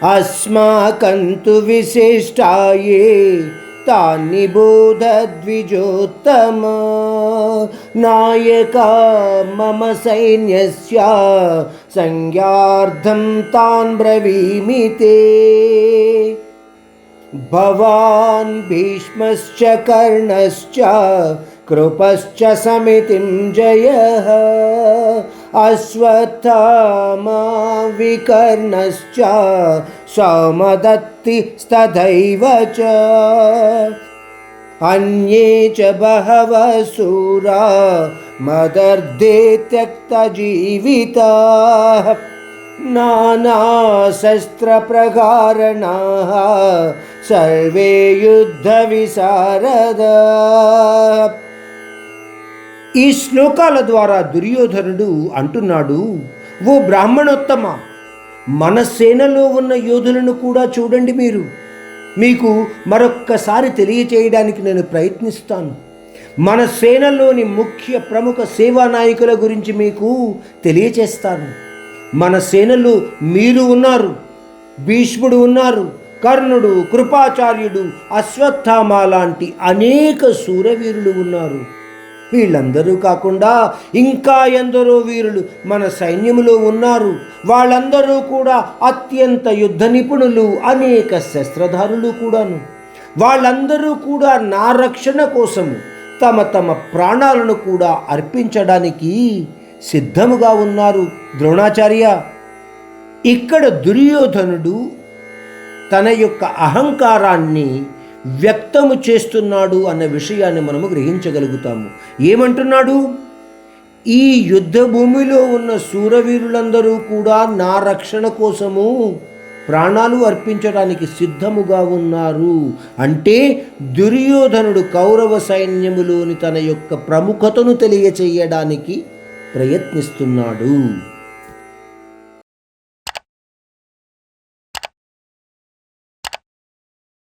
अस्माकन्तु विशिष्टाये तानि बोधद्विजोत्तम नायका मम सैन्यस्य संज्ञार्थं तान् ब्रवीमि ते। भवान् भीष्मश्च कर्णश्च कृपश्च समितिं जयः अश्वत्थामा विकर्णश्च सौमदत्तिस्तथैव च अन्ये च बहवः शूरा मदर्थे त्यक्तजीविताः नानाशस्त्रप्रकाराः सर्वे యుద్ధవిశారదాః। ఈ శ్లోకాల ద్వారా దుర్యోధనుడు అంటున్నాడు, ఓ బ్రాహ్మణోత్తమ, మన సేనలో ఉన్న యోధులను కూడా చూడండి. మీకు మరొక్కసారి తెలియచేయడానికి నేను ప్రయత్నిస్తాను. మన సేనలోని ముఖ్య ప్రముఖ సేవా నాయకుల గురించి మీకు తెలియచేస్తాను. మన సేనలో మీరు ఉన్నారు, భీష్ముడు ఉన్నారు, కర్ణుడు, కృపాచార్యుడు, అశ్వత్థామ లాంటి అనేక శూరవీరులు ఉన్నారు. వీళ్ళందరూ కాకుండా ఇంకా ఎందరో వీరులు మన సైన్యములో ఉన్నారు. వాళ్ళందరూ కూడా అత్యంత యుద్ధ నిపుణులు, అనేక శస్త్రధారులు కూడాను. వాళ్ళందరూ కూడా నా రక్షణ కోసము తమ తమ ప్రాణాలను కూడా అర్పించడానికి సిద్ధముగా ఉన్నారు. ద్రోణాచార్య, ఇక్కడ దుర్యోధనుడు తన యొక్క అహంకారాన్ని వ్యక్తము చేస్తున్నాడు అన్న విషయాన్ని మనము గ్రహించగలుగుతాము. ఏమంటున్నాడు? ఈ యుద్ధ భూమిలో ఉన్న శూరవీరులందరూ కూడా నా రక్షణ కోసము ప్రాణాలు అర్పించడానికి సిద్ధముగా ఉన్నారు. అంటే దుర్యోధనుడు కౌరవ సైన్యములోని తన యొక్క ప్రముఖతను తెలియచేయడానికి ప్రయత్నిస్తున్నాడు.